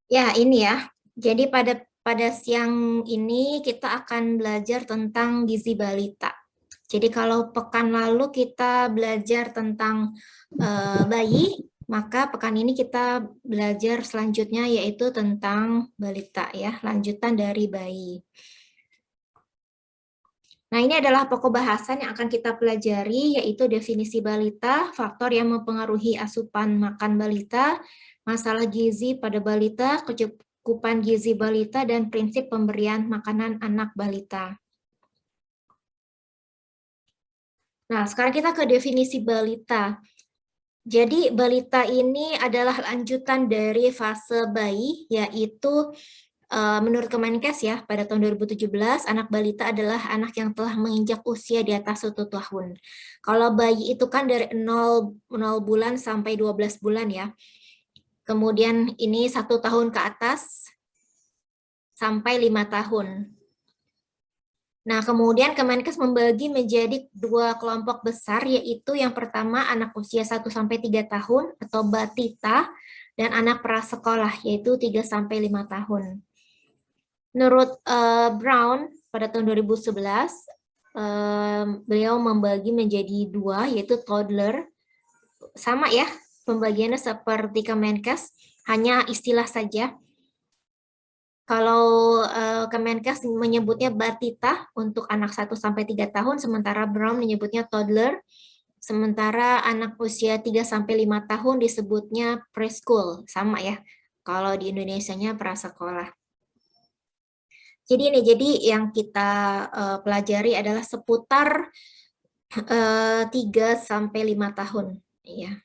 Ya, ini ya. Jadi pada siang ini kita akan belajar tentang gizi balita. Jadi kalau pekan lalu kita belajar tentang bayi, maka pekan ini kita belajar selanjutnya yaitu tentang balita ya, lanjutan dari bayi. Nah, ini adalah pokok bahasan yang akan kita pelajari, yaitu definisi balita, faktor yang mempengaruhi asupan makan balita, masalah gizi pada balita, kecukupan gizi balita, dan prinsip pemberian makanan anak balita. Nah, sekarang kita ke definisi balita. Jadi, balita ini adalah lanjutan dari fase bayi, yaitu menurut Kemenkes ya, pada tahun 2017, anak balita adalah anak yang telah menginjak usia di atas 1 tahun. Kalau bayi itu kan dari 0 bulan sampai 12 bulan ya. Kemudian ini 1 tahun ke atas sampai 5 tahun. Nah, kemudian Kemenkes membagi menjadi 2 kelompok besar, yaitu yang pertama anak usia 1-3 tahun atau batita, dan anak prasekolah, yaitu 3-5 tahun. Menurut Brown pada tahun 2011, beliau membagi menjadi 2, yaitu toddler. Sama ya, pembagiannya seperti Kemenkes, hanya istilah saja. Kalau Kemenkes menyebutnya batita untuk anak 1-3 tahun, sementara Brown menyebutnya toddler. Sementara anak usia 3-5 tahun disebutnya preschool, sama ya. Kalau di Indonesianya prasekolah. Jadi yang kita pelajari adalah seputar 3-5 tahun. Ya.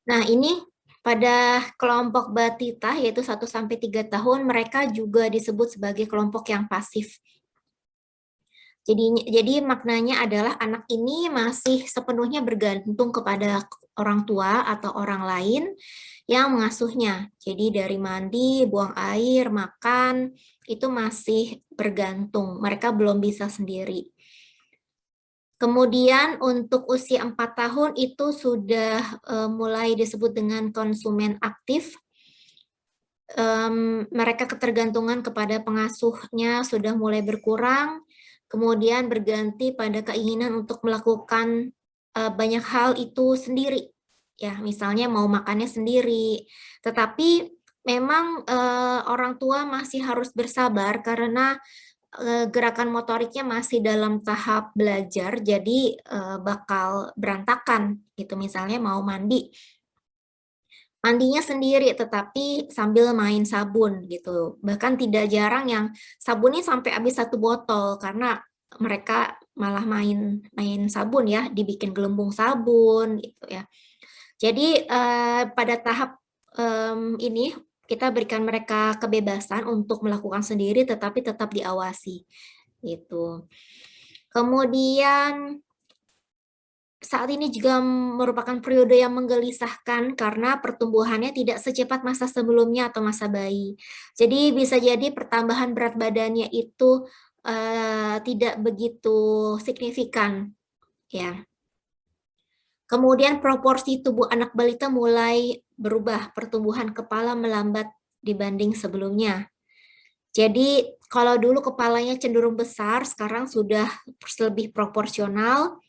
Nah, ini pada kelompok batita, yaitu 1-3 tahun, mereka juga disebut sebagai kelompok yang pasif. Jadi maknanya adalah anak ini masih sepenuhnya bergantung kepada orang tua atau orang lain yang mengasuhnya. Jadi dari mandi, buang air, makan, itu masih bergantung. Mereka belum bisa sendiri. Kemudian untuk usia 4 tahun itu sudah mulai disebut dengan konsumen aktif. Mereka ketergantungan kepada pengasuhnya sudah mulai berkurang, kemudian berganti pada keinginan untuk melakukan banyak hal itu sendiri. Ya, misalnya mau makannya sendiri. Tetapi memang orang tua masih harus bersabar karena gerakan motoriknya masih dalam tahap belajar, jadi bakal berantakan gitu. Misalnya mau mandi, mandinya sendiri tetapi sambil main sabun gitu. Bahkan tidak jarang yang sabunnya sampai habis 1 botol karena mereka malah main sabun ya, dibikin gelembung sabun gitu ya. Jadi pada tahap ini kita berikan mereka kebebasan untuk melakukan sendiri tetapi tetap diawasi gitu. Kemudian saat ini juga merupakan periode yang menggelisahkan karena pertumbuhannya tidak secepat masa sebelumnya atau masa bayi. Jadi bisa jadi pertambahan berat badannya itu tidak begitu signifikan, ya. Kemudian proporsi tubuh anak balita mulai berubah, pertumbuhan kepala melambat dibanding sebelumnya. Jadi kalau dulu kepalanya cenderung besar, sekarang sudah lebih proporsional.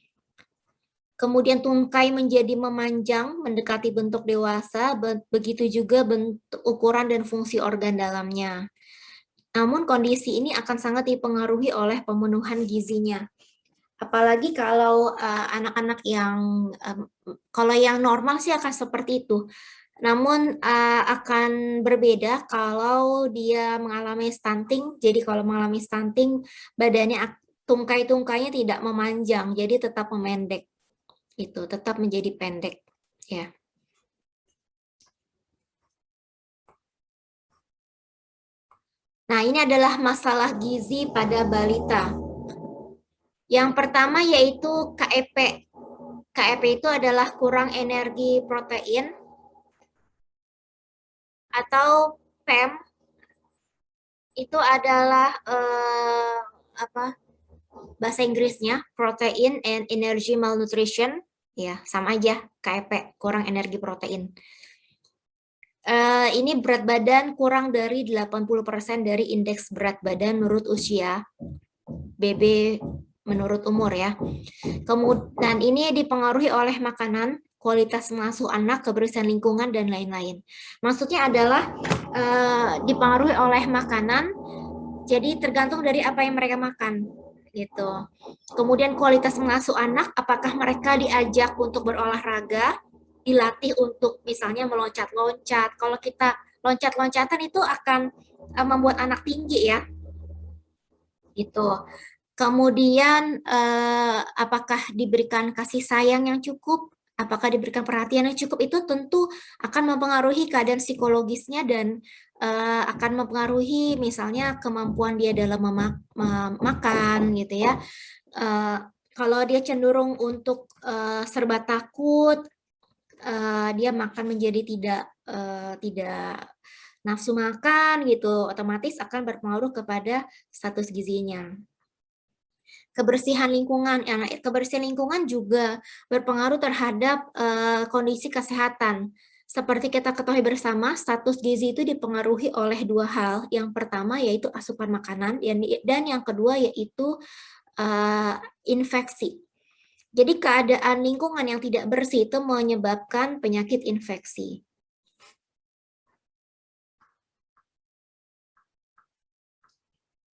Kemudian tungkai menjadi memanjang, mendekati bentuk dewasa, begitu juga bentuk ukuran dan fungsi organ dalamnya. Namun kondisi ini akan sangat dipengaruhi oleh pemenuhan gizinya. Apalagi kalau anak-anak kalau yang normal sih akan seperti itu. Namun akan berbeda kalau dia mengalami stunting. Jadi kalau mengalami stunting, badannya tungkai-tungkainya tidak memanjang, jadi tetap memendek. Itu tetap menjadi pendek, ya. Nah, ini adalah masalah gizi pada balita. Yang pertama yaitu KEP. KEP itu adalah kurang energi protein atau PEM. Itu adalah apa bahasa Inggrisnya, Protein and Energy Malnutrition. Ya, sama aja KEP, kurang energi protein. Ini berat badan kurang dari 80% dari indeks berat badan menurut usia, BB menurut umur ya. Kemudian ini dipengaruhi oleh makanan, kualitas mengasuh anak, kebersihan lingkungan, dan lain-lain. Maksudnya adalah dipengaruhi oleh makanan, jadi tergantung dari apa yang mereka makan gitu. Kemudian kualitas mengasuh anak, apakah mereka diajak untuk berolahraga, dilatih untuk misalnya meloncat-loncat. Kalau kita loncat-loncatan itu akan membuat anak tinggi ya, gitu. Kemudian apakah diberikan kasih sayang yang cukup, apakah diberikan perhatian yang cukup, itu tentu akan mempengaruhi keadaan psikologisnya dan akan mempengaruhi misalnya kemampuan dia dalam makan gitu ya. Kalau dia cenderung untuk serba takut, dia makan menjadi tidak nafsu makan gitu, otomatis akan berpengaruh kepada status gizinya. Kebersihan lingkungan, kebersihan lingkungan juga berpengaruh terhadap kondisi kesehatan. Seperti kita ketahui bersama, status gizi itu dipengaruhi oleh dua hal. Yang pertama yaitu asupan makanan, dan yang kedua yaitu infeksi. Jadi keadaan lingkungan yang tidak bersih itu menyebabkan penyakit infeksi.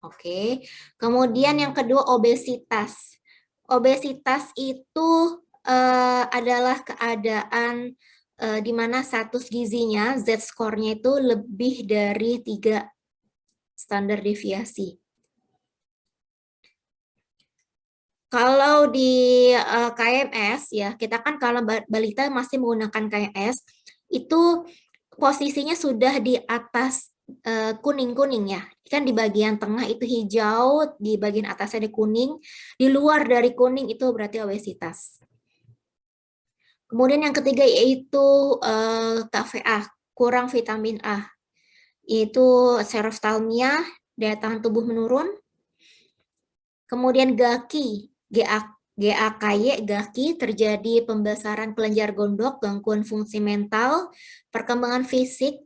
Oke, kemudian yang kedua obesitas. Obesitas itu adalah keadaan di mana status gizinya, Z-score-nya itu lebih dari 3 standar deviasi. Kalau di KMS ya, kita kan kalau balita masih menggunakan KMS, itu posisinya sudah di atas kuning-kuning ya. Kan di bagian tengah itu hijau, di bagian atasnya ada kuning, di luar dari kuning itu berarti obesitas. Kemudian yang ketiga yaitu KVA, kurang vitamin A. Itu seroftalmia, daya tahan tubuh menurun. Kemudian GAKI, GAKY, GAKI, terjadi pembesaran kelenjar gondok, gangguan fungsi mental, perkembangan fisik,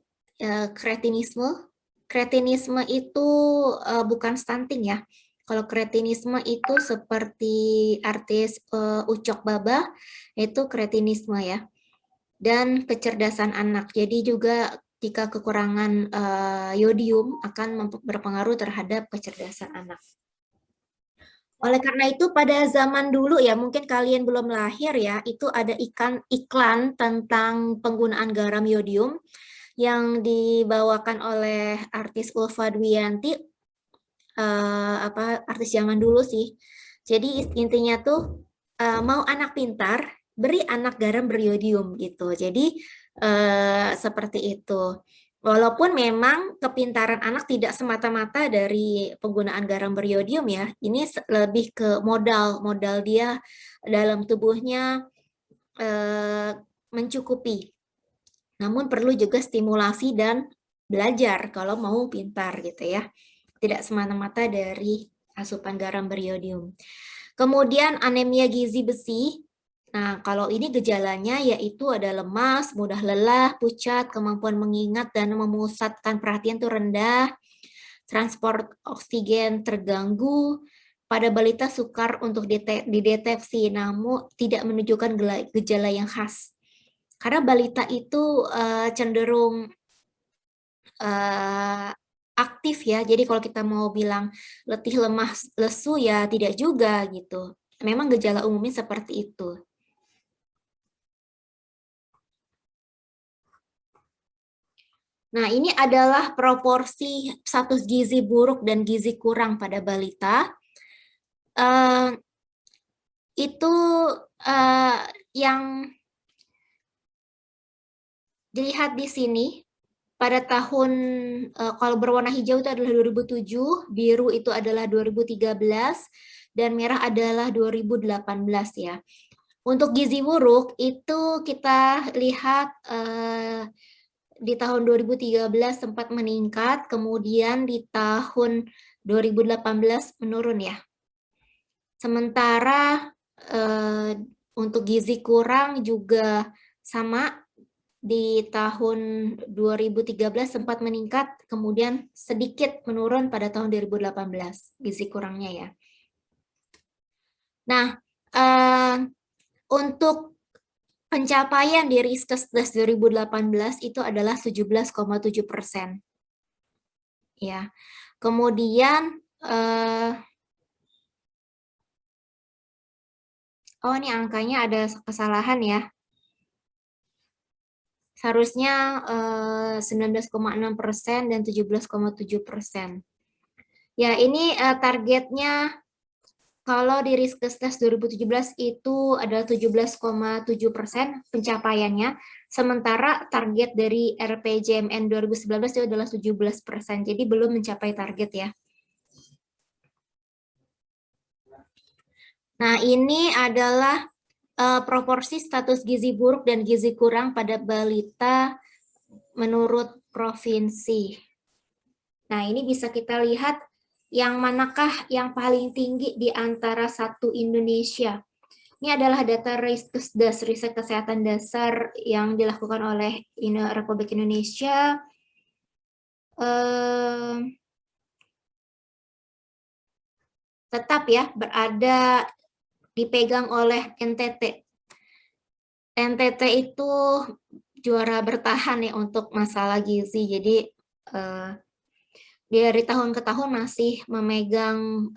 kretinisme. Kretinisme itu bukan stunting ya. Kalau kretinisme itu seperti artis Ucok Baba, itu kretinisme ya. Dan kecerdasan anak. Jadi juga jika kekurangan yodium akan berpengaruh terhadap kecerdasan anak. Oleh karena itu pada zaman dulu ya, mungkin kalian belum lahir ya, itu ada iklan tentang penggunaan garam yodium yang dibawakan oleh artis Ulfa Dwiyanti, artis zaman dulu sih. Jadi intinya tuh mau anak pintar, beri anak garam beryodium gitu. Jadi seperti itu. Walaupun memang kepintaran anak tidak semata-mata dari penggunaan garam beryodium ya, ini lebih ke modal dia dalam tubuhnya mencukupi. Namun perlu juga stimulasi dan belajar kalau mau pintar gitu ya. Tidak semata-mata dari asupan garam beryodium. Kemudian anemia gizi besi. Nah, kalau ini gejalanya yaitu ada lemas, mudah lelah, pucat, kemampuan mengingat dan memusatkan perhatian itu rendah, transport oksigen terganggu. Pada balita sukar untuk dideteksi, namun tidak menunjukkan gejala yang khas. Karena balita itu cenderung aktif ya. Jadi kalau kita mau bilang letih, lemah, lesu ya tidak juga gitu. Memang gejala umumnya seperti itu. Nah, ini adalah proporsi status gizi buruk dan gizi kurang pada balita. Itu yang dilihat di sini pada tahun kalau berwarna hijau itu adalah 2007, biru itu adalah 2013, dan merah adalah 2018 ya. Untuk gizi buruk itu kita lihat di tahun 2013 sempat meningkat, kemudian di tahun 2018 menurun ya. Sementara untuk gizi kurang juga sama, di tahun 2013 sempat meningkat, kemudian sedikit menurun pada tahun 2018, gizi kurangnya ya. Nah, untuk pencapaian di Riskesdas 2018 itu adalah 17,7%. Ya. Kemudian oh ini angkanya ada kesalahan ya. Seharusnya 19,6% dan 17,7%. Ya, ini targetnya kalau di Riskesdas 2017 itu adalah 17,7% pencapaiannya, sementara target dari RPJMN 2019 itu adalah 17%, jadi belum mencapai target ya. Nah, ini adalah proporsi status gizi buruk dan gizi kurang pada balita menurut provinsi. Nah, ini bisa kita lihat yang manakah yang paling tinggi di antara satu Indonesia. Ini adalah data Riskesdas, riset kesehatan dasar yang dilakukan oleh Republik Indonesia. Tetap ya berada dipegang oleh NTT. NTT itu juara bertahan ya untuk masalah gizi. Jadi dari tahun ke tahun masih memegang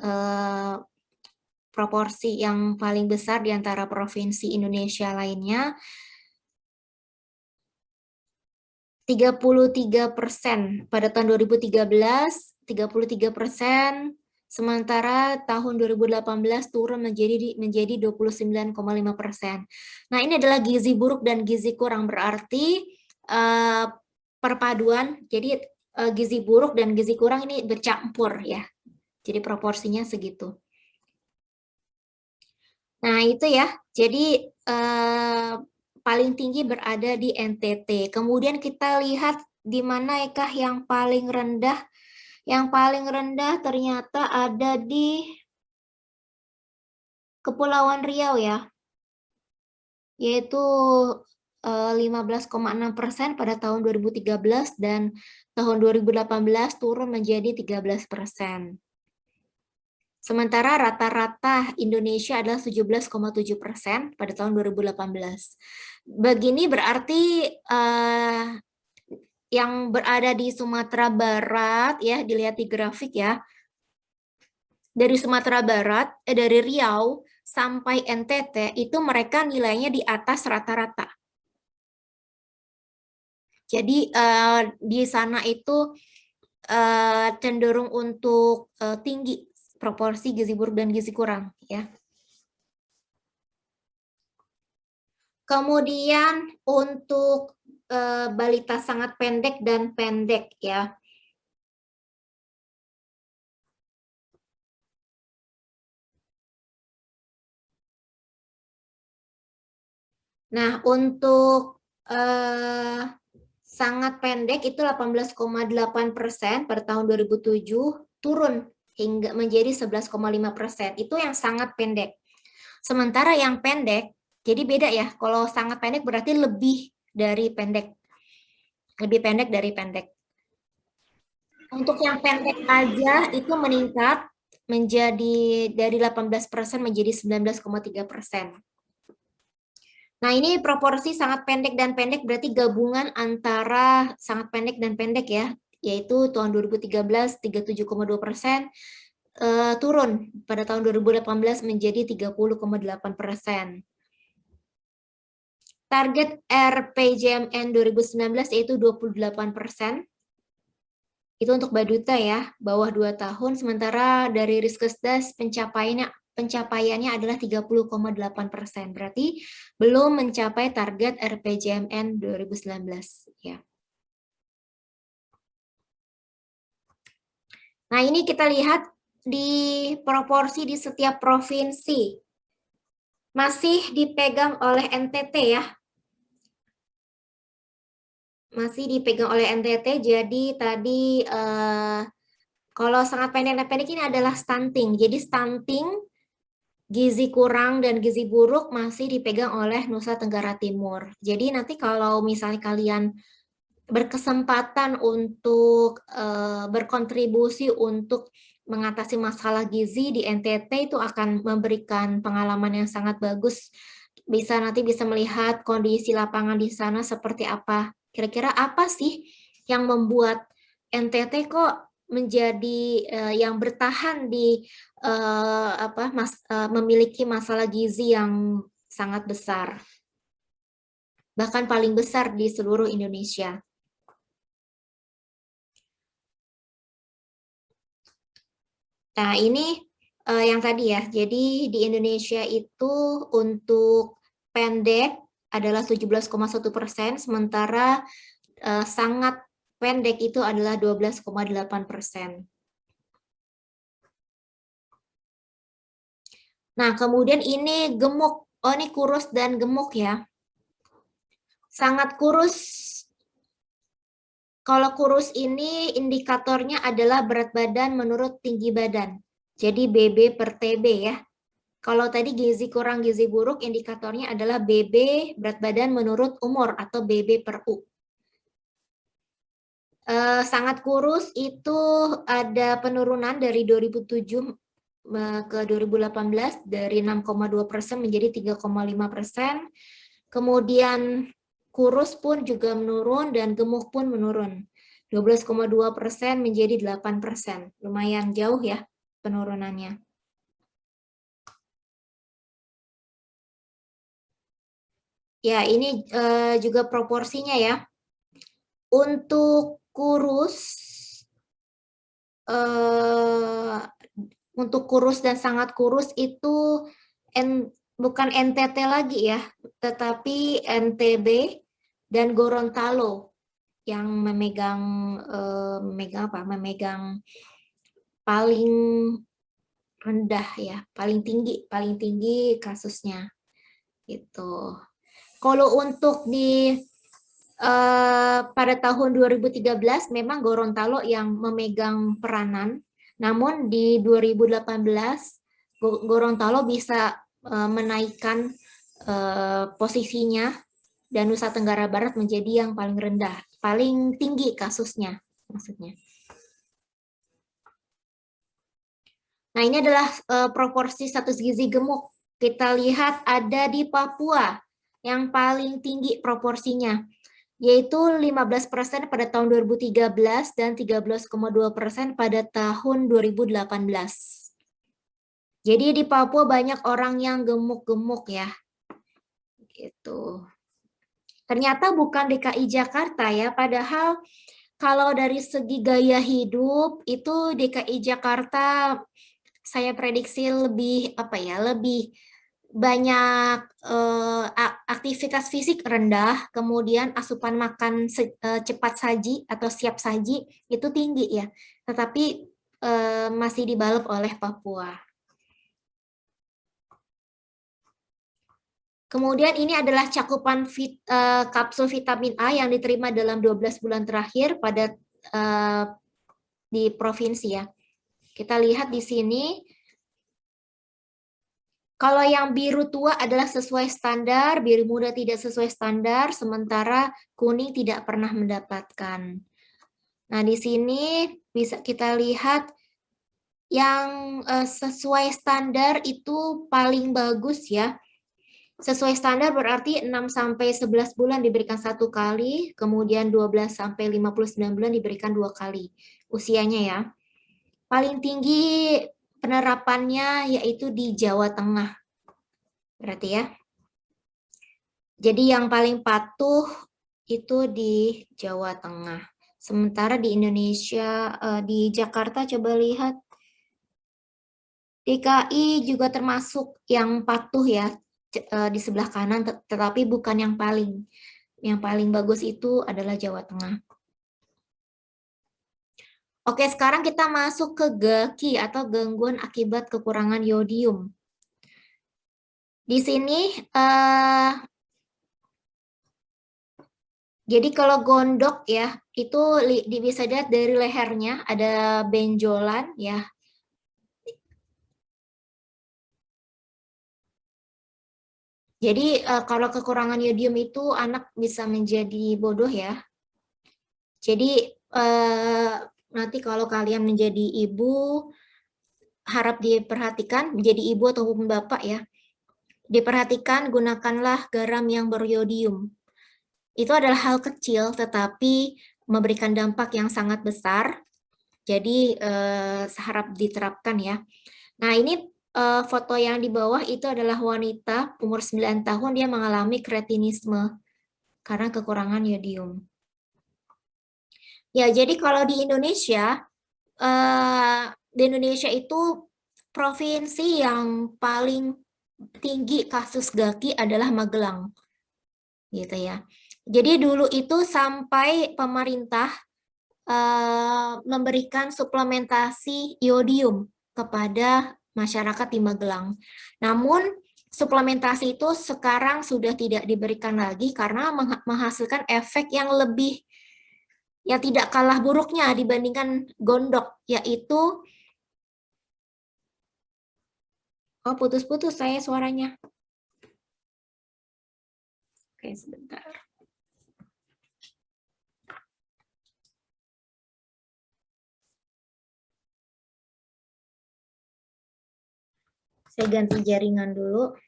proporsi yang paling besar di antara provinsi Indonesia lainnya. 33% pada tahun 2013, 33%, sementara tahun 2018 turun menjadi 29,5%. Nah, ini adalah gizi buruk dan gizi kurang, berarti perpaduan, jadi gizi buruk dan gizi kurang ini bercampur ya. Jadi proporsinya segitu. Nah, itu ya. Jadi paling tinggi berada di NTT. Kemudian kita lihat di manakah yang paling rendah. Yang paling rendah ternyata ada di Kepulauan Riau ya, yaitu 15,6% pada tahun 2013 dan tahun 2018 turun menjadi 13%. Sementara rata-rata Indonesia adalah 17,7% pada tahun 2018. Begini berarti yang berada di Sumatera Barat ya, dilihat di grafik ya. Dari Sumatera Barat, dari Riau sampai NTT itu mereka nilainya di atas rata-rata. Jadi di sana itu cenderung untuk tinggi proporsi gizi buruk dan gizi kurang ya. Kemudian untuk balita sangat pendek dan pendek ya. Nah, untuk sangat pendek itu 18,8% pada tahun 2007, turun hingga menjadi 11,5%. Itu yang sangat pendek. Sementara yang pendek, jadi beda ya. Kalau sangat pendek berarti lebih dari pendek. Lebih pendek dari pendek. Untuk yang pendek aja itu meningkat menjadi dari 18% menjadi 19,3%. Nah, ini proporsi sangat pendek dan pendek berarti gabungan antara sangat pendek dan pendek ya, yaitu tahun 2013 37,2%, turun pada tahun 2018 menjadi 30,8%. Target RPJMN 2019 yaitu 28%. Itu untuk Baduta ya, bawah 2 tahun, sementara dari Riskesdas pencapaiannya adalah 30,8%. Berarti belum mencapai target RPJMN 2019 ya. Nah, ini kita lihat di proporsi di setiap provinsi. Masih dipegang oleh NTT ya. Masih dipegang oleh NTT, jadi tadi kalau sangat pendek dan pendek ini adalah stunting. Jadi stunting gizi kurang dan gizi buruk masih dipegang oleh Nusa Tenggara Timur. Jadi nanti kalau misalnya kalian berkesempatan untuk berkontribusi untuk mengatasi masalah gizi di NTT, itu akan memberikan pengalaman yang sangat bagus. Nanti bisa melihat kondisi lapangan di sana seperti apa. Kira-kira apa sih yang membuat NTT kok menjadi yang bertahan di memiliki masalah gizi yang sangat besar, bahkan paling besar di seluruh Indonesia. Nah, ini yang tadi ya. Jadi di Indonesia itu untuk pendek adalah 17,1%, sementara sangat pendek itu adalah 12,8%. Nah, kemudian ini gemuk. Oh, ini kurus dan gemuk ya. Sangat kurus. Kalau kurus ini indikatornya adalah berat badan menurut tinggi badan. Jadi BB per TB ya. Kalau tadi gizi kurang, gizi buruk, indikatornya adalah BB berat badan menurut umur atau BB per U. Sangat kurus itu ada penurunan dari 2007 ke 2018 dari 6,2% menjadi 3,5%. Kemudian kurus pun juga menurun dan gemuk pun menurun. 12,2% menjadi 8%. Lumayan jauh ya penurunannya. Ya, ini juga proporsinya ya. Untuk kurus dan sangat kurus itu bukan NTT lagi ya, tetapi NTB dan Gorontalo yang memegang paling rendah ya, paling tinggi kasusnya itu. Kalau untuk pada tahun 2013 memang Gorontalo yang memegang peranan, namun di 2018 Gorontalo bisa menaikkan posisinya dan Nusa Tenggara Barat menjadi yang paling rendah, paling tinggi kasusnya maksudnya. Nah, ini adalah proporsi status gizi gemuk. Kita lihat ada di Papua yang paling tinggi proporsinya, yaitu 15% pada tahun 2013 dan 13,2% pada tahun 2018. Jadi di Papua banyak orang yang gemuk-gemuk ya. Gitu. Ternyata bukan DKI Jakarta ya, padahal kalau dari segi gaya hidup itu DKI Jakarta saya prediksi lebih banyak aktivitas fisik rendah, kemudian asupan makan cepat saji atau siap saji itu tinggi ya, tetapi masih dibalap oleh Papua. Kemudian ini adalah cakupan kapsul vitamin A yang diterima dalam 12 bulan terakhir pada di provinsi ya. Kita lihat di sini, kalau yang biru tua adalah sesuai standar, biru muda tidak sesuai standar, sementara kuning tidak pernah mendapatkan. Nah, di sini bisa kita lihat yang sesuai standar itu paling bagus ya. Sesuai standar berarti 6-11 bulan diberikan 1 kali, kemudian 12-59 bulan diberikan 2 kali usianya ya. Paling tinggi penerapannya yaitu di Jawa Tengah. Berarti ya. Jadi yang paling patuh itu di Jawa Tengah. Sementara di Indonesia, di Jakarta coba lihat. DKI juga termasuk yang patuh ya di sebelah kanan, tetapi bukan yang paling. Yang paling bagus itu adalah Jawa Tengah. Oke, sekarang kita masuk ke GAKI atau gangguan akibat kekurangan yodium. Di sini, jadi kalau gondok ya, itu bisa dilihat dari lehernya ada benjolan ya. Jadi kalau kekurangan yodium itu anak bisa menjadi bodoh ya. Jadi nanti kalau kalian menjadi ibu, harap diperhatikan menjadi ibu ataupun bapak ya. Diperhatikan gunakanlah garam yang beryodium. Itu adalah hal kecil tetapi memberikan dampak yang sangat besar. Jadi harap diterapkan ya. Nah, ini foto yang di bawah itu adalah wanita umur 9 tahun, dia mengalami kretinisme karena kekurangan yodium. Ya, jadi kalau di Indonesia itu provinsi yang paling tinggi kasus GAKI adalah Magelang, gitu ya. Jadi dulu itu sampai pemerintah memberikan suplementasi iodium kepada masyarakat di Magelang. Namun suplementasi itu sekarang sudah tidak diberikan lagi karena menghasilkan efek yang tidak kalah buruknya dibandingkan gondok, yaitu putus-putus saya suaranya. Oke, sebentar. Saya ganti jaringan dulu.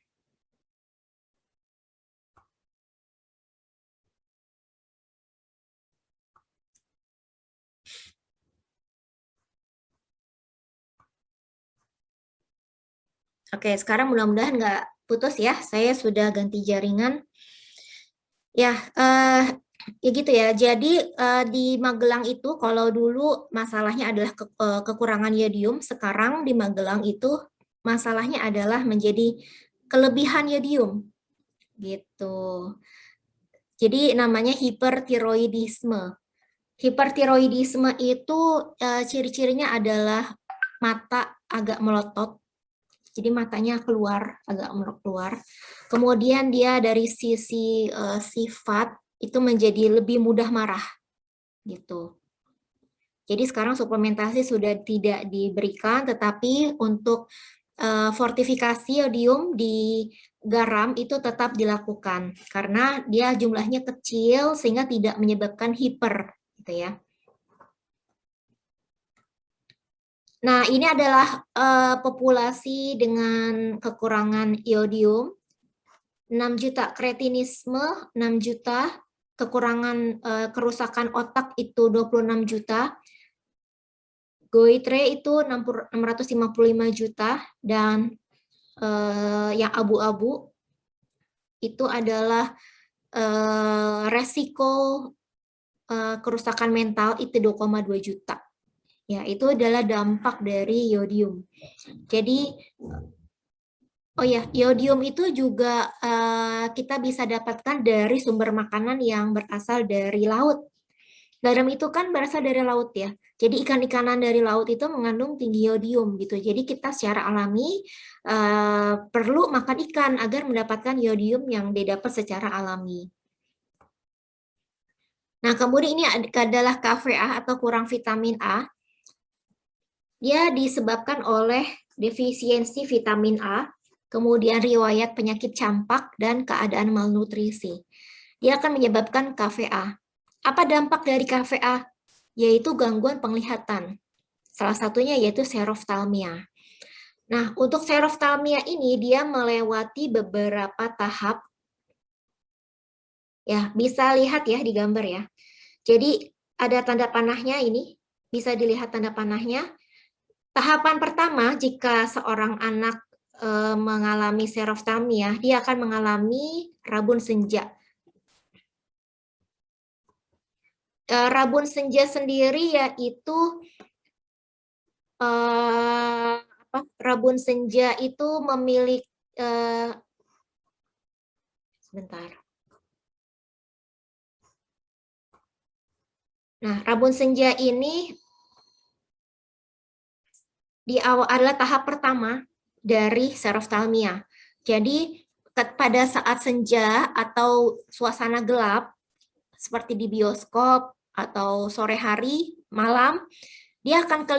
Oke, sekarang mudah-mudahan nggak putus ya. Saya sudah ganti jaringan. Ya, ya gitu ya. Jadi di Magelang itu kalau dulu masalahnya adalah kekurangan yodium, sekarang di Magelang itu masalahnya adalah menjadi kelebihan yodium. Gitu. Jadi namanya hipertiroidisme. Hipertiroidisme itu ciri-cirinya adalah mata agak melotot. Jadi matanya agak keluar. Kemudian dia dari sisi sifat itu menjadi lebih mudah marah gitu. Jadi sekarang suplementasi sudah tidak diberikan, tetapi untuk fortifikasi yodium di garam itu tetap dilakukan karena dia jumlahnya kecil sehingga tidak menyebabkan hiper gitu ya. Nah, ini adalah populasi dengan kekurangan iodium. 6 juta kretinisme, 6 juta, kekurangan kerusakan otak itu 26 juta, goitre itu 655 juta, dan yang abu-abu itu adalah resiko kerusakan mental itu 2,2 juta. Ya, itu adalah dampak dari yodium. Jadi oh ya, yodium itu juga kita bisa dapatkan dari sumber makanan yang berasal dari laut. Garam itu kan berasal dari laut ya. Jadi ikan-ikanan dari laut itu mengandung tinggi yodium gitu. Jadi kita secara alami perlu makan ikan agar mendapatkan yodium yang didapat secara alami. Nah, kemudian ini adalah KVA atau kurang vitamin A. Dia disebabkan oleh defisiensi vitamin A, kemudian riwayat penyakit campak, dan keadaan malnutrisi. Dia akan menyebabkan KVA. Apa dampak dari KVA? Yaitu gangguan penglihatan. Salah satunya yaitu seroftalmia. Nah, untuk seroftalmia ini dia melewati beberapa tahap. Ya, bisa lihat ya di gambar ya. Jadi ada tanda panahnya ini, bisa dilihat tanda panahnya. Tahapan pertama, jika seorang anak mengalami seroftalmia, dia akan mengalami rabun senja. Rabun senja sendiri yaitu rabun senja itu memiliki sebentar. Nah, rabun senja ini di awal adalah tahap pertama dari seroftalmia. Jadi pada saat senja atau suasana gelap seperti di bioskop atau sore hari, malam, dia akan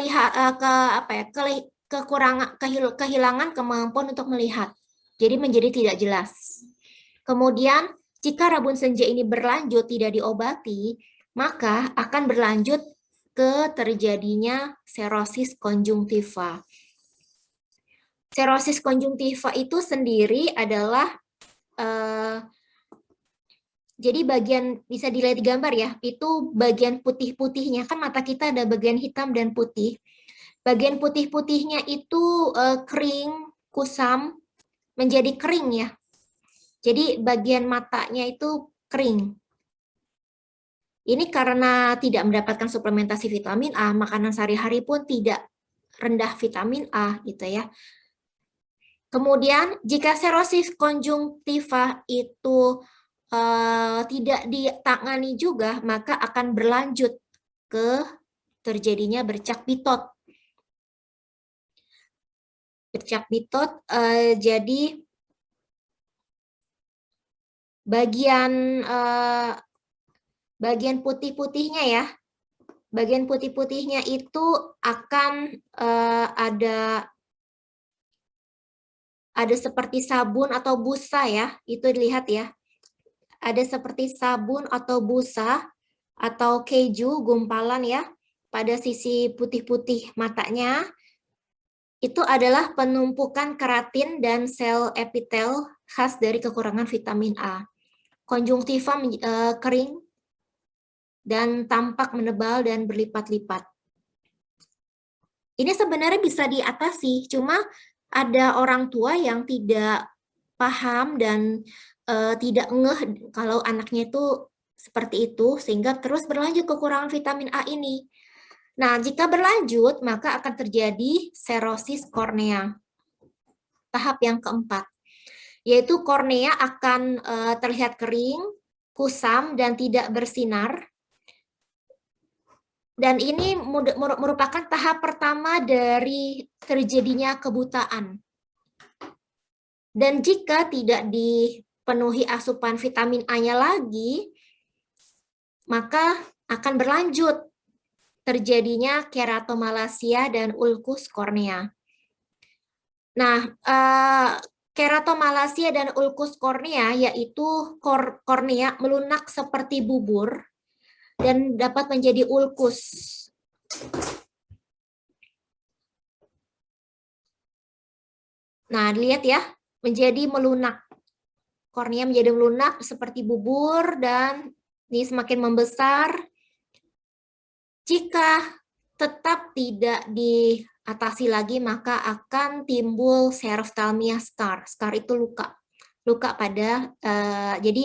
kehilangan kemampuan untuk melihat. Jadi menjadi tidak jelas. Kemudian, jika rabun senja ini berlanjut tidak diobati, maka akan berlanjut ke terjadinya serosis konjungtiva. Serosis konjungtiva itu sendiri adalah jadi bagian, bisa dilihat di gambar ya, itu bagian putih-putihnya, kan mata kita ada bagian hitam dan putih. Bagian putih-putihnya itu kering, kusam, menjadi kering ya. Jadi bagian matanya itu kering. Ini karena tidak mendapatkan suplementasi vitamin A, makanan sehari-hari pun tidak rendah vitamin A gitu ya. Kemudian jika serosis konjungtiva itu tidak ditangani juga, maka akan berlanjut ke terjadinya bercak bitot. Bercak bitot jadi bagian putih-putihnya ya, bagian putih-putihnya itu akan ada seperti sabun atau busa ya, itu dilihat ya. Ada seperti sabun atau busa atau keju gumpalan ya pada sisi putih-putih matanya. Itu adalah penumpukan keratin dan sel epitel khas dari kekurangan vitamin A. Konjungtiva kering dan tampak menebal dan berlipat-lipat. Ini sebenarnya bisa diatasi, cuma ada orang tua yang tidak paham dan tidak ngeh kalau anaknya itu seperti itu, sehingga terus berlanjut kekurangan vitamin A ini. Nah, jika berlanjut, maka akan terjadi serosis kornea. Tahap yang keempat, yaitu kornea akan terlihat kering, kusam, dan tidak bersinar. Dan ini merupakan tahap pertama dari terjadinya kebutaan. Dan jika tidak dipenuhi asupan vitamin A-nya lagi, maka akan berlanjut terjadinya keratomalasia dan ulkus kornea. Nah, keratomalasia dan ulkus kornea yaitu kornea melunak seperti bubur dan dapat menjadi ulkus. Nah, lihat ya, menjadi melunak. Kornea menjadi melunak seperti bubur dan ini semakin membesar. Jika tetap tidak diatasi lagi, maka akan timbul seroftalmia scar. Scar itu luka. Luka pada, jadi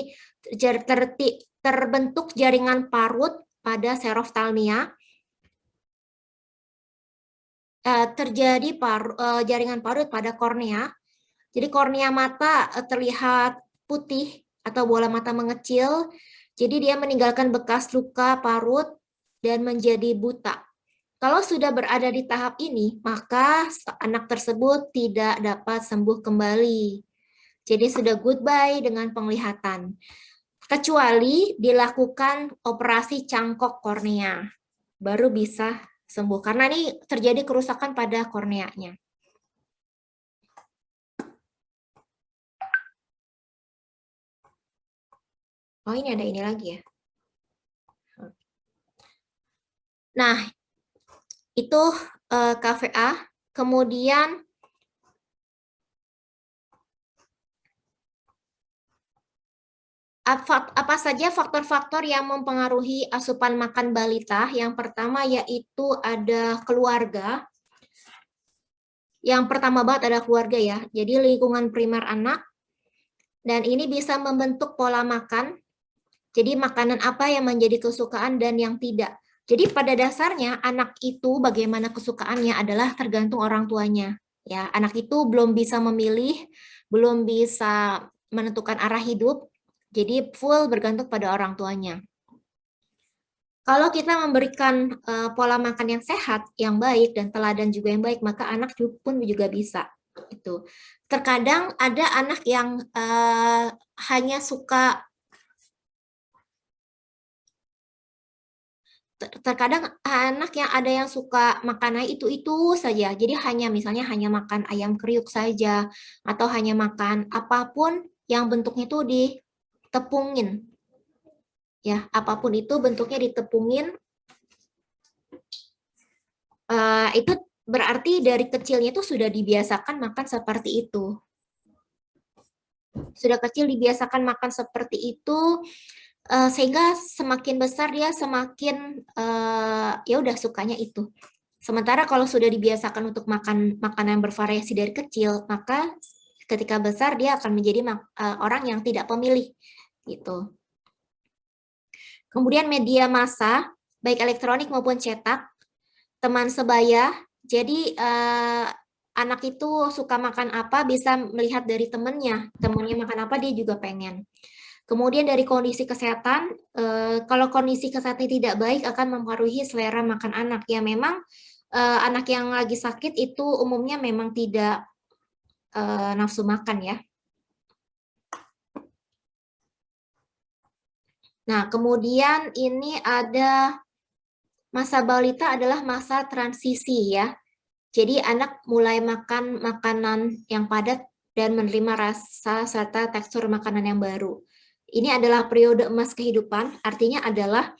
terbentuk jaringan parut pada seroftalmia. Terjadi jaringan parut pada kornea. Jadi kornea mata terlihat putih atau bola mata mengecil. Jadi dia meninggalkan bekas luka parut dan menjadi buta. Kalau sudah berada di tahap ini, maka anak tersebut tidak dapat sembuh kembali. Jadi sudah goodbye dengan penglihatan. Kecuali dilakukan operasi cangkok kornea, baru bisa sembuh. Karena ini terjadi kerusakan pada korneanya. Oh, ini ada ini lagi ya. Nah, itu KVA. Kemudian apa saja faktor-faktor yang mempengaruhi asupan makan balita? Yang pertama yaitu ada keluarga. Yang pertama banget ada keluarga ya. Jadi lingkungan primer anak. Dan ini bisa membentuk pola makan. Jadi makanan apa yang menjadi kesukaan dan yang tidak. Jadi pada dasarnya anak itu bagaimana kesukaannya adalah tergantung orang tuanya. Ya, anak itu belum bisa memilih, belum bisa menentukan arah hidup. Jadi full bergantung pada orang tuanya. Kalau kita memberikan pola makan yang sehat, yang baik, dan teladan juga yang baik, maka anak pun juga bisa. Itu. Terkadang ada anak yang hanya suka, terkadang anak yang ada yang suka makan itu saja. Jadi misalnya hanya makan ayam kriuk saja, atau hanya makan apapun yang bentuknya itu ditepungin. Ya, apapun itu bentuknya ditepungin, itu berarti dari kecilnya itu sudah dibiasakan makan seperti itu. Sudah kecil dibiasakan makan seperti itu, sehingga semakin besar dia semakin ya udah sukanya itu. Sementara kalau sudah dibiasakan untuk makan makanan yang bervariasi dari kecil, maka ketika besar dia akan menjadi orang yang tidak pemilih gitu. Kemudian media massa, baik elektronik maupun cetak, teman sebaya. Jadi anak itu suka makan apa bisa melihat dari temannya makan apa dia juga pengen. Kemudian dari kondisi kesehatan, kalau kondisi kesehatan tidak baik akan mempengaruhi selera makan anak. Ya memang anak yang lagi sakit itu umumnya memang tidak nafsu makan ya. Nah, kemudian ini ada masa balita adalah masa transisi ya. Jadi anak mulai makan makanan yang padat dan menerima rasa serta tekstur makanan yang baru. Ini adalah periode emas kehidupan, artinya adalah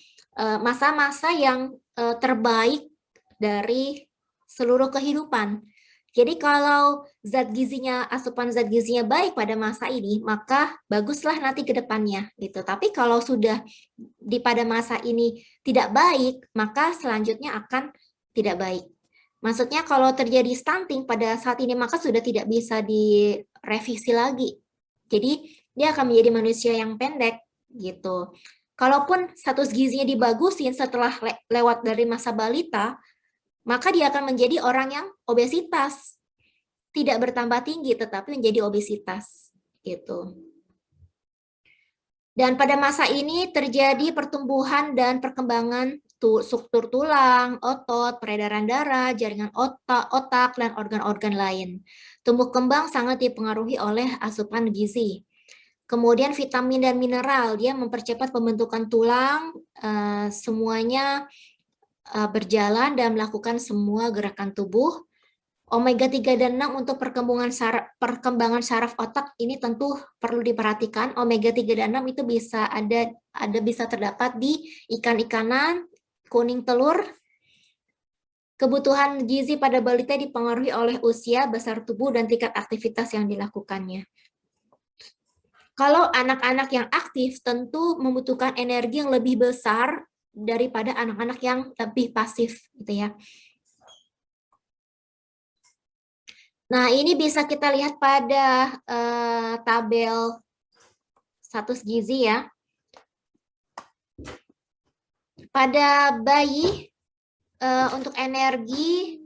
masa-masa yang terbaik dari seluruh kehidupan. Jadi kalau asupan zat gizinya baik pada masa ini, maka baguslah nanti ke depannya gitu. Tapi kalau sudah pada masa ini tidak baik, maka selanjutnya akan tidak baik. Maksudnya kalau terjadi stunting pada saat ini maka sudah tidak bisa direvisi lagi. Jadi dia akan menjadi manusia yang pendek gitu. Kalaupun status gizinya dibagusin setelah lewat dari masa balita, maka dia akan menjadi orang yang obesitas. Tidak bertambah tinggi tetapi menjadi obesitas gitu. Dan pada masa ini terjadi pertumbuhan dan perkembangan struktur tulang, otot, peredaran darah, jaringan otak, dan organ-organ lain. Tumbuh kembang sangat dipengaruhi oleh asupan gizi. Kemudian vitamin dan mineral, dia mempercepat pembentukan tulang, semuanya berjalan dan melakukan semua gerakan tubuh. Omega 3 dan 6 untuk perkembangan saraf otak ini tentu perlu diperhatikan. Omega 3 dan 6 itu bisa bisa terdapat di ikan-ikanan, kuning telur. Kebutuhan gizi pada balita dipengaruhi oleh usia, besar tubuh, dan tingkat aktivitas yang dilakukannya. Kalau anak-anak yang aktif tentu membutuhkan energi yang lebih besar daripada anak-anak yang lebih pasif gitu ya. Nah, ini bisa kita lihat pada tabel status gizi ya. Pada bayi untuk energi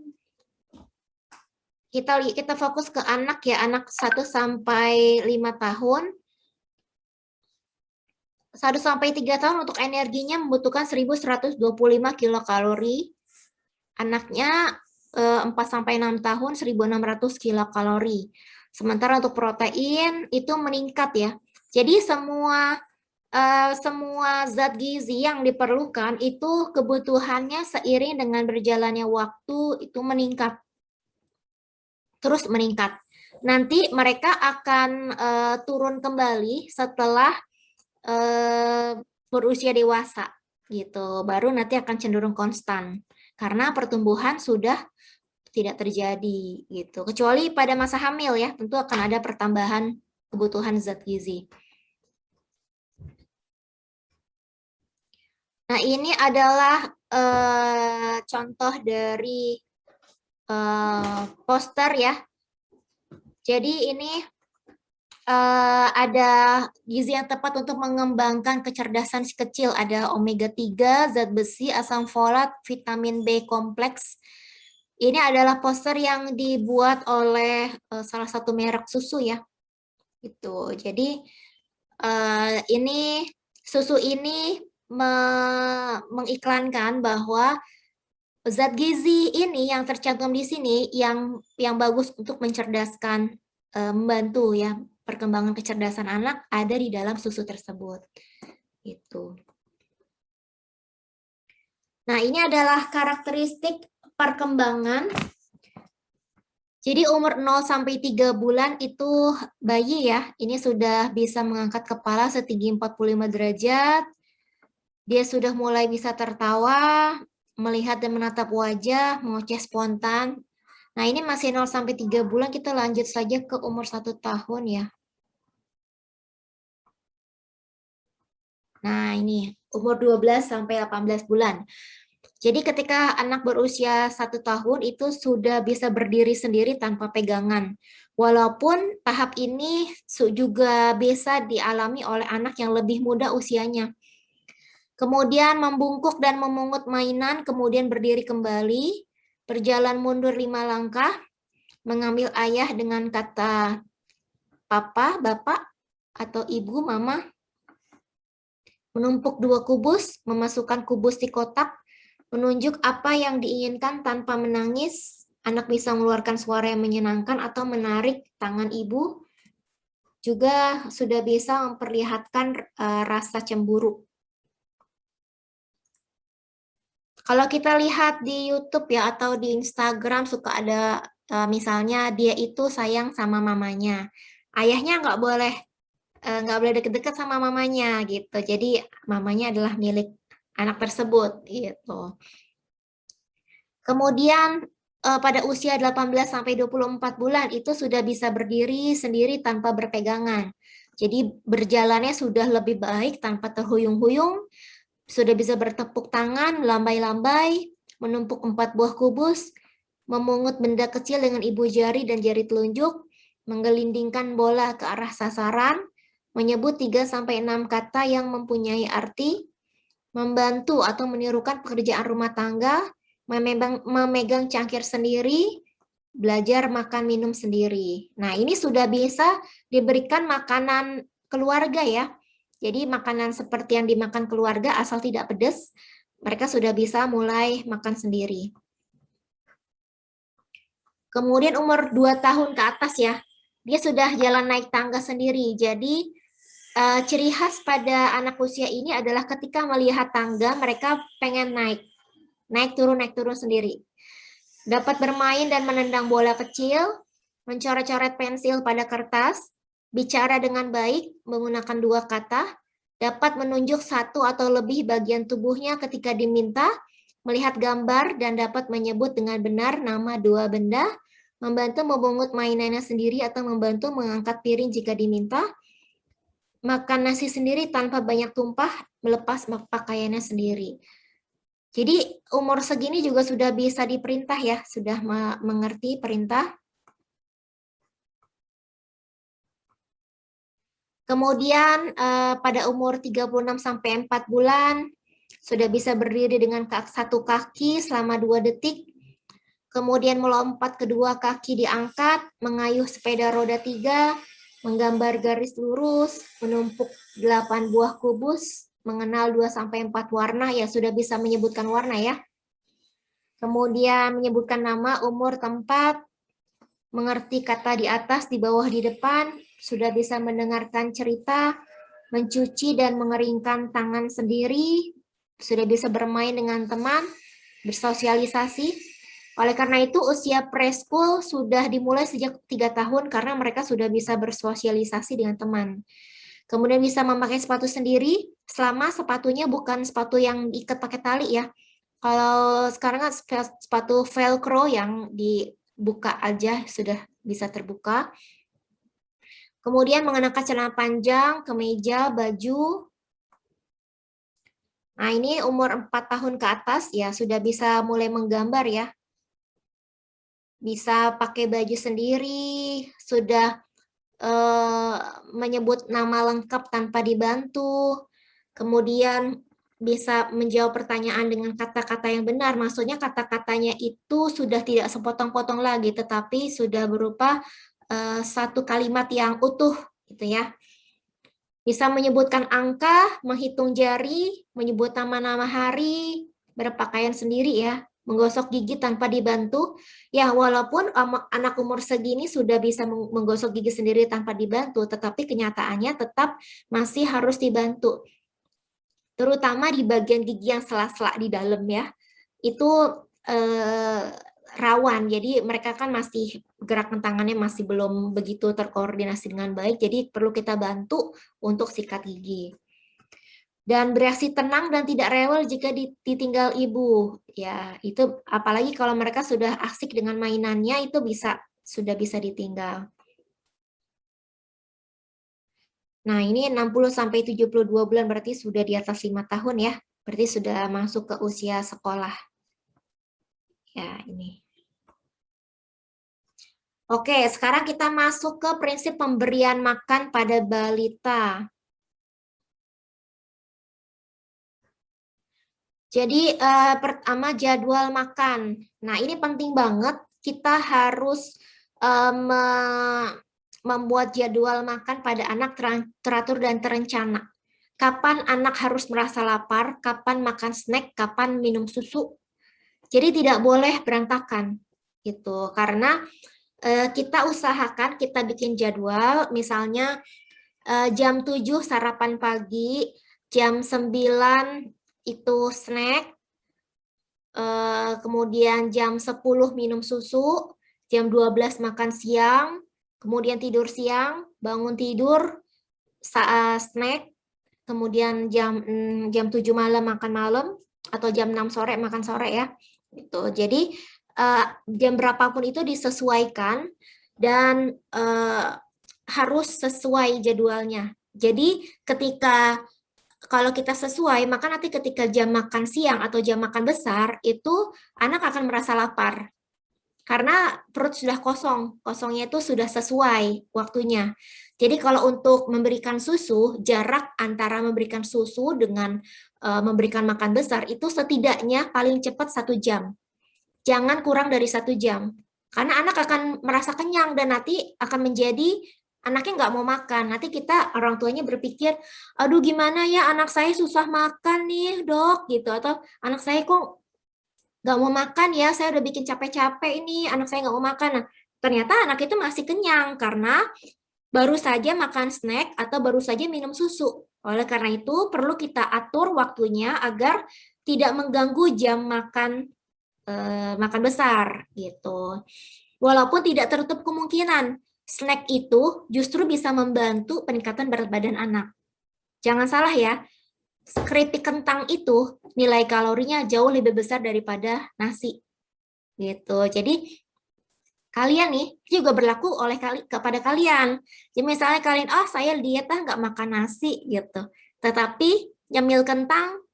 kita fokus ke anak ya, anak 1 sampai 5 tahun. 1 sampai 3 tahun untuk energinya membutuhkan 1125 kilokalori. Anaknya 4 sampai 6 tahun 1600 kilokalori. Sementara untuk protein itu meningkat ya. Jadi semua zat gizi yang diperlukan itu kebutuhannya seiring dengan berjalannya waktu itu meningkat. Terus meningkat. Nanti mereka akan turun kembali setelah berusia dewasa gitu. Baru nanti akan cenderung konstan. Karena pertumbuhan sudah tidak terjadi gitu. Kecuali pada masa hamil ya, tentu akan ada pertambahan kebutuhan zat gizi. Nah, ini adalah contoh dari poster ya. Jadi ini ada gizi yang tepat untuk mengembangkan kecerdasan si kecil. Ada omega 3, zat besi, asam folat, vitamin B kompleks. Ini adalah poster yang dibuat oleh salah satu merek susu ya. Itu. Jadi ini susu ini mengiklankan bahwa zat gizi ini yang tercantum di sini yang bagus untuk mencerdaskan, membantu ya perkembangan kecerdasan anak ada di dalam susu tersebut. Itu. Nah, ini adalah karakteristik perkembangan. Jadi umur 0 sampai 3 bulan itu bayi ya, ini sudah bisa mengangkat kepala setinggi 45 derajat. Dia sudah mulai bisa tertawa, melihat dan menatap wajah, mengoceh spontan. Nah, ini masih 0 sampai 3 bulan, kita lanjut saja ke umur 1 tahun ya. Nah, ini umur 12 sampai 18 bulan. Jadi ketika anak berusia 1 tahun itu sudah bisa berdiri sendiri tanpa pegangan. Walaupun tahap ini juga bisa dialami oleh anak yang lebih muda usianya. Kemudian membungkuk dan memungut mainan, kemudian berdiri kembali, berjalan mundur 5 langkah, mengambil ayah dengan kata papa, bapak, atau ibu, mama, menumpuk 2 kubus, memasukkan kubus di kotak, menunjuk apa yang diinginkan tanpa menangis, anak bisa mengeluarkan suara yang menyenangkan atau menarik tangan ibu, juga sudah bisa memperlihatkan rasa cemburu. Kalau kita lihat di YouTube ya atau di Instagram suka ada misalnya dia itu sayang sama mamanya, ayahnya nggak boleh deket-deket sama mamanya gitu. Jadi mamanya adalah milik anak tersebut gitu. Kemudian pada usia 18 sampai 24 bulan itu sudah bisa berdiri sendiri tanpa berpegangan. Jadi berjalannya sudah lebih baik tanpa terhuyung-huyung, sudah bisa bertepuk tangan, lambai-lambai, menumpuk 4 buah kubus, memungut benda kecil dengan ibu jari dan jari telunjuk, menggelindingkan bola ke arah sasaran, menyebut 3-6 kata yang mempunyai arti, membantu atau menirukan pekerjaan rumah tangga, memegang cangkir sendiri, belajar makan minum sendiri. Nah, ini sudah bisa diberikan makanan keluarga ya. Jadi makanan seperti yang dimakan keluarga asal tidak pedas, mereka sudah bisa mulai makan sendiri. Kemudian umur 2 tahun ke atas ya, dia sudah jalan naik tangga sendiri. Jadi ciri khas pada anak usia ini adalah ketika melihat tangga, mereka pengen naik turun sendiri. Dapat bermain dan menendang bola kecil, mencoret-coret pensil pada kertas, bicara dengan baik menggunakan 2 kata, dapat menunjuk 1 atau lebih bagian tubuhnya ketika diminta, melihat gambar dan dapat menyebut dengan benar nama 2 benda, membantu memungut mainannya sendiri atau membantu mengangkat piring jika diminta, makan nasi sendiri tanpa banyak tumpah, melepas pakaiannya sendiri. Jadi umur segini juga sudah bisa diperintah ya, sudah mengerti perintah. Kemudian pada umur 36 sampai 4 bulan sudah bisa berdiri dengan 1 kaki selama 2 detik. Kemudian melompat kedua kaki diangkat, mengayuh sepeda roda 3, menggambar garis lurus, menumpuk 8 buah kubus, mengenal 2 sampai 4 warna, ya sudah bisa menyebutkan warna ya. Kemudian menyebutkan nama, umur, tempat, mengerti kata di atas, di bawah, di depan, sudah bisa mendengarkan cerita, mencuci dan mengeringkan tangan sendiri, sudah bisa bermain dengan teman, bersosialisasi. Oleh karena itu, usia preschool sudah dimulai sejak 3 tahun karena mereka sudah bisa bersosialisasi dengan teman. Kemudian bisa memakai sepatu sendiri, selama sepatunya bukan sepatu yang diikat pakai tali ya. Kalau sekarang kan sepatu velcro yang dibuka aja sudah bisa terbuka. Kemudian mengenakan celana panjang, kemeja, baju. Nah, ini umur 4 tahun ke atas ya sudah bisa mulai menggambar ya. Bisa pakai baju sendiri, sudah menyebut nama lengkap tanpa dibantu. Kemudian bisa menjawab pertanyaan dengan kata-kata yang benar. Maksudnya kata-katanya itu sudah tidak sepotong-potong lagi, tetapi sudah berupa satu kalimat yang utuh, gitu ya. Bisa menyebutkan angka, menghitung jari, menyebut nama-nama hari, berpakaian sendiri ya, menggosok gigi tanpa dibantu. Ya, walaupun anak umur segini sudah bisa menggosok gigi sendiri tanpa dibantu, tetapi kenyataannya tetap masih harus dibantu. Terutama di bagian gigi yang sela-sela di dalam ya. Itu rawan. Jadi mereka kan masih gerakan tangannya masih belum begitu terkoordinasi dengan baik. Jadi perlu kita bantu untuk sikat gigi. Dan bereaksi tenang dan tidak rewel jika ditinggal ibu. Ya, itu apalagi kalau mereka sudah asik dengan mainannya itu sudah bisa ditinggal. Nah, ini 60 sampai 72 bulan berarti sudah di atas 5 tahun ya. Berarti sudah masuk ke usia sekolah. Ya, ini. Oke, sekarang kita masuk ke prinsip pemberian makan pada balita. Jadi pertama jadwal makan. Nah, ini penting banget kita harus membuat jadwal makan pada anak teratur dan terencana. Kapan anak harus merasa lapar, kapan makan snack, kapan minum susu. Jadi tidak boleh berantakan gitu. Karena kita usahakan kita bikin jadwal misalnya jam 7 sarapan pagi, jam 9 itu snack, kemudian jam 10 minum susu, jam 12 makan siang, kemudian tidur siang, bangun tidur, saat snack, kemudian jam 7 malam makan malam, atau jam 6 sore makan sore ya. Gitu. Jadi jam berapapun itu disesuaikan dan harus sesuai jadwalnya. Jadi ketika kalau kita sesuai, maka nanti ketika jam makan siang atau jam makan besar, itu anak akan merasa lapar. Karena perut sudah kosong, kosongnya itu sudah sesuai waktunya. Jadi kalau untuk memberikan susu, jarak antara memberikan susu dengan memberikan makan besar, itu setidaknya paling cepat 1 jam. Jangan kurang dari 1 jam. Karena anak akan merasa kenyang dan nanti akan menjadi anaknya nggak mau makan. Nanti kita orang tuanya berpikir, aduh gimana ya anak saya susah makan nih dok gitu. Atau anak saya kok nggak mau makan ya, saya udah bikin capek-capek ini, anak saya nggak mau makan. Nah, ternyata anak itu masih kenyang karena baru saja makan snack atau baru saja minum susu. Oleh karena itu perlu kita atur waktunya agar tidak mengganggu jam makan besar gitu. Walaupun tidak tertutup kemungkinan snack itu justru bisa membantu peningkatan berat badan anak. Jangan salah ya, keripik kentang itu nilai kalorinya jauh lebih besar daripada nasi. Gitu. Jadi kalian nih juga berlaku kepada kalian. Jadi misalnya kalian, saya diet nggak makan nasi gitu. Tetapi nyemil kentang,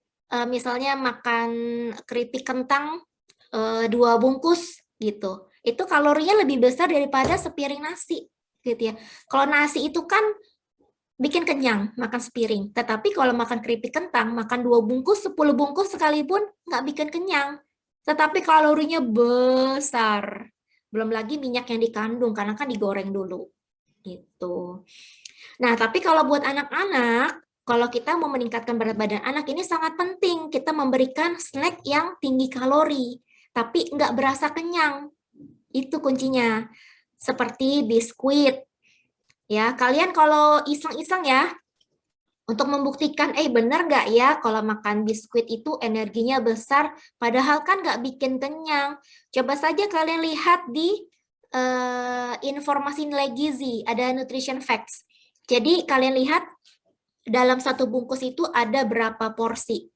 misalnya makan keripik kentang 2 bungkus gitu. Itu kalorinya lebih besar daripada sepiring nasi gitu ya. Kalau nasi itu kan bikin kenyang makan sepiring. Tetapi kalau makan keripik kentang, makan 2 bungkus, 10 bungkus sekalipun nggak bikin kenyang. Tetapi kalorinya besar. Belum lagi minyak yang dikandung karena kan digoreng dulu. Gitu. Nah, tapi kalau buat anak-anak, kalau kita mau meningkatkan berat badan anak ini sangat penting kita memberikan snack yang tinggi kalori, tapi nggak berasa kenyang. Itu kuncinya. Seperti biskuit. Ya, kalian kalau iseng-iseng ya, untuk membuktikan, benar nggak ya kalau makan biskuit itu energinya besar, padahal kan nggak bikin kenyang. Coba saja kalian lihat di informasi nilai gizi, ada nutrition facts. Jadi kalian lihat dalam 1 bungkus itu ada berapa porsi.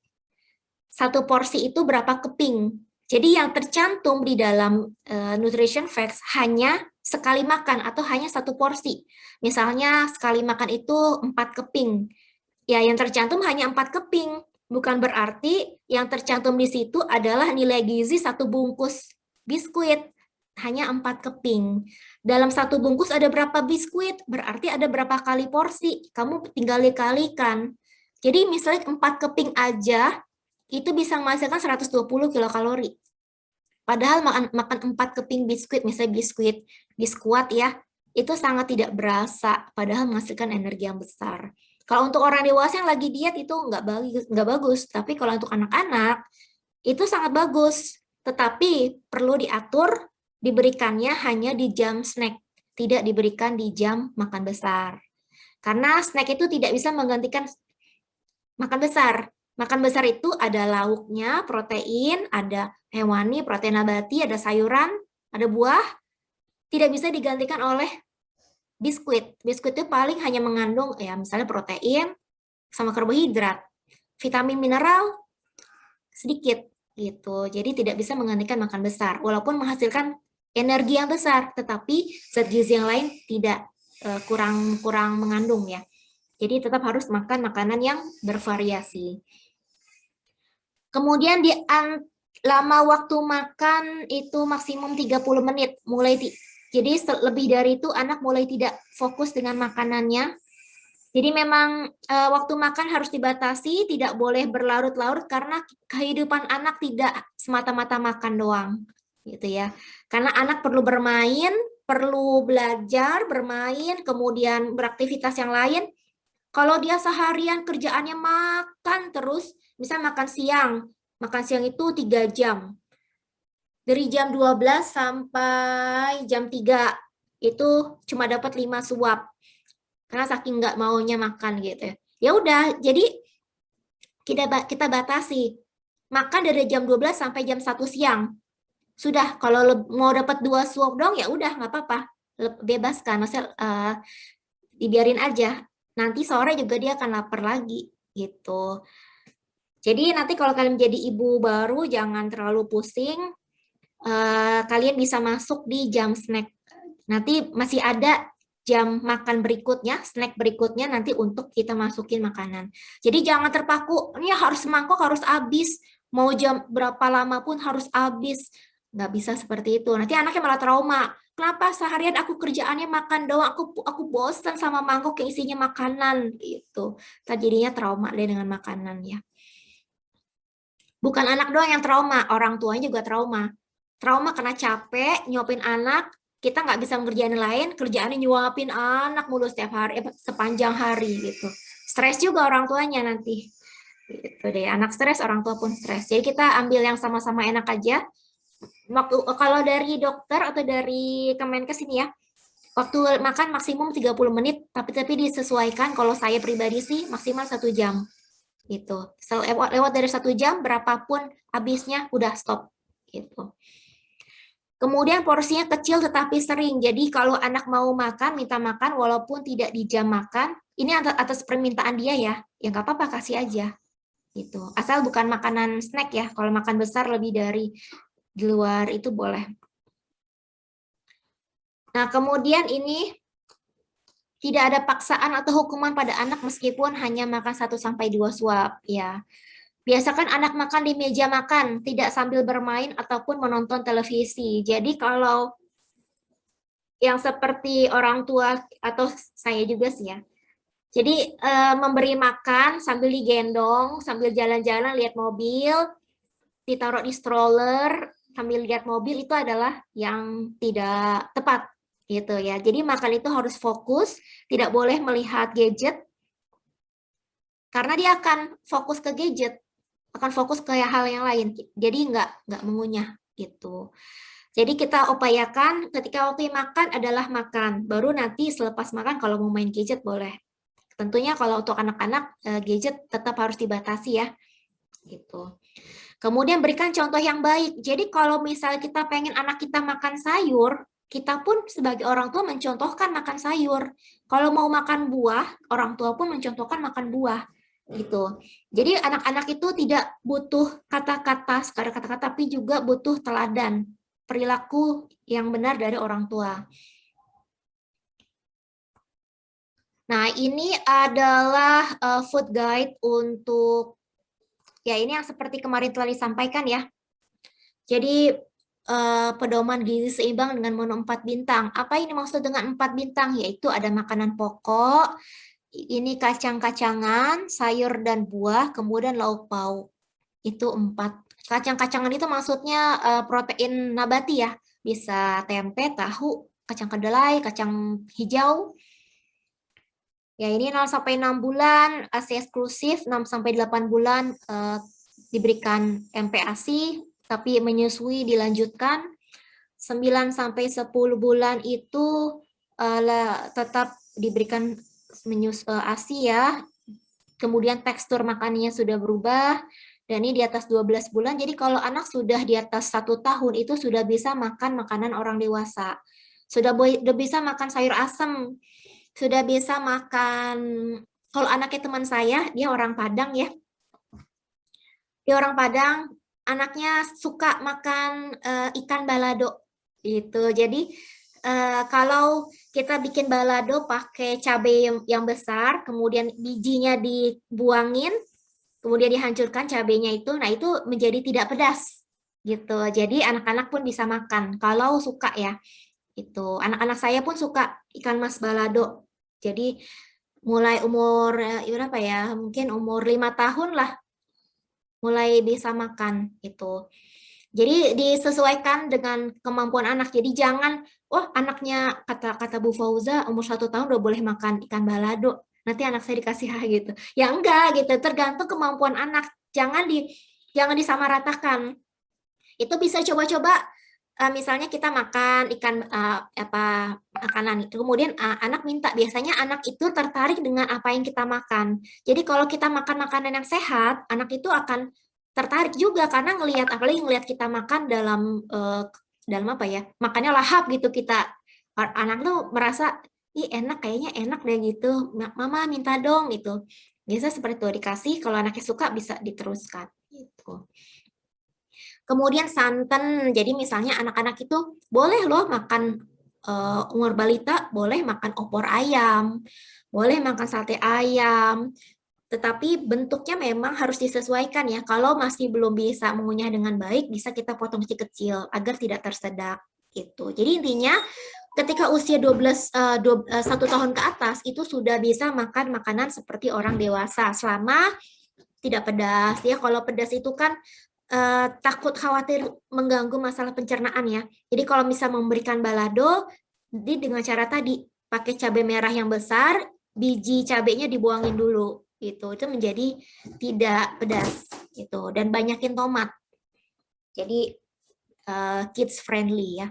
1 porsi itu berapa keping. Jadi yang tercantum di dalam nutrition facts hanya sekali makan atau hanya 1 porsi. Misalnya sekali makan itu 4 keping. Ya, yang tercantum hanya 4 keping. Bukan berarti yang tercantum di situ adalah nilai gizi 1 bungkus biskuit. Hanya 4 keping. Dalam 1 bungkus ada berapa biskuit? Berarti ada berapa kali porsi. Kamu tinggal dikalikan. Jadi misalnya 4 keping aja, itu bisa menghasilkan 120 kilokalori. Padahal makan 4 keping biskuit, misalnya biskuat ya, itu sangat tidak berasa, padahal menghasilkan energi yang besar. Kalau untuk orang dewasa yang lagi diet itu nggak bagus, tapi kalau untuk anak-anak itu sangat bagus. Tetapi perlu diatur, diberikannya hanya di jam snack, tidak diberikan di jam makan besar. Karena snack itu tidak bisa menggantikan makan besar. Makan besar itu ada lauknya, protein, ada hewani, protein nabati, ada sayuran, ada buah. Tidak bisa digantikan oleh biskuit. Biskuit itu paling hanya mengandung ya misalnya protein sama karbohidrat. Vitamin mineral sedikit gitu. Jadi tidak bisa menggantikan makan besar walaupun menghasilkan energi yang besar, tetapi zat gizi yang lain tidak kurang mengandung ya. Jadi tetap harus makan makanan yang bervariasi. Kemudian lama waktu makan itu maksimum 30 menit. Jadi lebih dari itu anak mulai tidak fokus dengan makanannya. Jadi memang waktu makan harus dibatasi, tidak boleh berlarut-larut karena kehidupan anak tidak semata-mata makan doang, gitu ya. Karena anak perlu bermain, perlu belajar, bermain, kemudian beraktivitas yang lain. Kalau dia seharian kerjaannya makan terus, misal makan siang itu 3 jam. Dari jam 12 sampai jam 3 itu cuma dapat 5 suap karena saking nggak maunya makan gitu ya. Ya udah, jadi kita batasi makan dari jam 12 sampai jam 1 siang. Sudah, kalau mau dapat 2 suap dong ya udah nggak apa-apa, bebaskan, maksudnya dibiarin aja. Nanti sore juga dia akan lapar lagi gitu. Jadi nanti kalau kalian menjadi ibu baru jangan terlalu pusing. Kalian bisa masuk di jam snack. Nanti masih ada jam makan berikutnya, snack berikutnya nanti untuk kita masukin makanan. Jadi jangan terpaku, ini harus mangkok harus habis, mau jam berapa lama pun harus habis. Nggak bisa seperti itu. Nanti anaknya malah trauma. Kenapa seharian aku kerjaannya makan doang, aku bosan sama mangkok yang isinya makanan gitu. Tadi jadinya trauma deh dengan makanan ya. Bukan anak doang yang trauma, orang tuanya juga trauma. Trauma karena capek nyuapin anak, kita nggak bisa ngerjain lain, kerjaannya nyuapin anak mulu setiap hari, sepanjang hari gitu. Stres juga orang tuanya nanti. Gitu deh, anak stres, orang tua pun stres. Jadi kita ambil yang sama-sama enak aja. Kalau dari dokter atau dari Kemenkes ini ya, waktu makan maksimum 30 menit, tapi disesuaikan. Kalau saya pribadi sih maksimal 1 jam. Gitu. Lewat dari 1 jam, berapapun habisnya udah stop. Gitu. Kemudian porsinya kecil tetapi sering. Jadi kalau anak mau makan, minta makan walaupun tidak di jam makan, ini atas permintaan dia ya. Ya nggak apa-apa, kasih aja. Gitu. Asal bukan makanan snack ya. Kalau makan besar lebih dari di luar itu boleh. Nah, kemudian ini tidak ada paksaan atau hukuman pada anak meskipun hanya makan 1-2 suap ya. Biasakan anak makan di meja makan, tidak sambil bermain ataupun menonton televisi. Jadi kalau yang seperti orang tua atau saya juga sih ya. Jadi memberi makan sambil digendong, sambil jalan-jalan lihat mobil, ditaruh di stroller sambil lihat mobil itu adalah yang tidak tepat gitu ya. Jadi makan itu harus fokus, tidak boleh melihat gadget karena dia akan fokus ke gadget, akan fokus ke hal yang lain. Jadi nggak mengunyah gitu. Jadi kita upayakan ketika waktu makan adalah makan, baru nanti selepas makan kalau mau main gadget boleh. Tentunya kalau untuk anak-anak gadget tetap harus dibatasi ya. Gitu. Kemudian berikan contoh yang baik. Jadi kalau misalnya kita pengen anak kita makan sayur, kita pun sebagai orang tua mencontohkan makan sayur. Kalau mau makan buah, orang tua pun mencontohkan makan buah. Gitu. Jadi anak-anak itu tidak butuh kata-kata, sekadar kata-kata, tapi juga butuh teladan, perilaku yang benar dari orang tua. Nah, ini adalah food guide untuk ya ini yang seperti kemarin telah disampaikan ya. Jadi pedoman gizi seimbang dengan menu 4 bintang. Apa ini maksud dengan 4 bintang? Yaitu ada makanan pokok, ini kacang-kacangan, sayur dan buah, kemudian lauk pauk. Itu 4. Kacang-kacangan itu maksudnya protein nabati ya. Bisa tempe, tahu, kacang kedelai, kacang hijau. Ya ini 0-6 bulan, ASI eksklusif, 6-8 bulan diberikan MPASI, tapi menyusui dilanjutkan. 9-10 bulan itu tetap diberikan ASI ya. kemudian tekstur makanannya sudah berubah, dan ini di atas 12 bulan. Jadi kalau anak sudah di atas 1 tahun itu sudah bisa makan makanan orang dewasa. Sudah bisa makan sayur asem, sudah bisa makan, kalau anaknya teman saya, dia orang Padang ya. Dia orang Padang, anaknya suka makan ikan balado gitu. Jadi kalau kita bikin balado pakai cabai yang besar, kemudian bijinya dibuangin, kemudian dihancurkan cabenya itu, nah itu menjadi tidak pedas gitu. Jadi anak-anak pun bisa makan kalau suka ya. Itu anak-anak saya pun suka ikan mas balado. Jadi mulai umur berapa ya? Mungkin umur 5 tahun lah mulai bisa makan itu. Jadi disesuaikan dengan kemampuan anak. Jadi jangan, wah anaknya kata Bu Fauza umur 1 tahun udah boleh makan ikan balado. Nanti anak saya dikasih gitu. Ya enggak gitu. Tergantung kemampuan anak. Jangan disamaratakan. Itu bisa coba-coba. Misalnya kita makan ikan makanan itu, kemudian anak minta, biasanya anak itu tertarik dengan apa yang kita makan. Jadi kalau kita makan makanan yang sehat, anak itu akan tertarik juga karena apalagi ngelihat kita makan dalam apa ya, makannya lahap gitu, anak tuh merasa ih enak, kayaknya enak deh gitu, mama minta dong gitu. Biasa seperti itu, dikasih, kalau anaknya suka bisa diteruskan gitu. Kemudian santan, jadi misalnya anak-anak itu boleh loh makan umur balita, boleh makan opor ayam, boleh makan sate ayam, tetapi bentuknya memang harus disesuaikan ya. Kalau masih belum bisa mengunyah dengan baik, bisa kita potong kecil-kecil agar tidak tersedak gitu. Jadi intinya ketika usia 1 tahun ke atas itu sudah bisa makan makanan seperti orang dewasa selama tidak pedas ya. Kalau pedas itu kan takut khawatir mengganggu masalah pencernaan ya. Jadi kalau bisa memberikan balado dengan cara tadi pakai cabai merah yang besar, biji cabainya dibuangin dulu gitu. Itu menjadi tidak pedas gitu, dan banyakin tomat. Jadi kids friendly ya.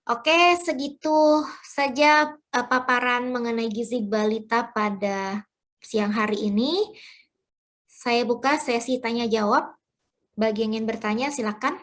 Oke, segitu saja paparan mengenai gizi balita pada siang hari ini. Saya buka sesi tanya jawab. Bagi yang ingin bertanya, silakan.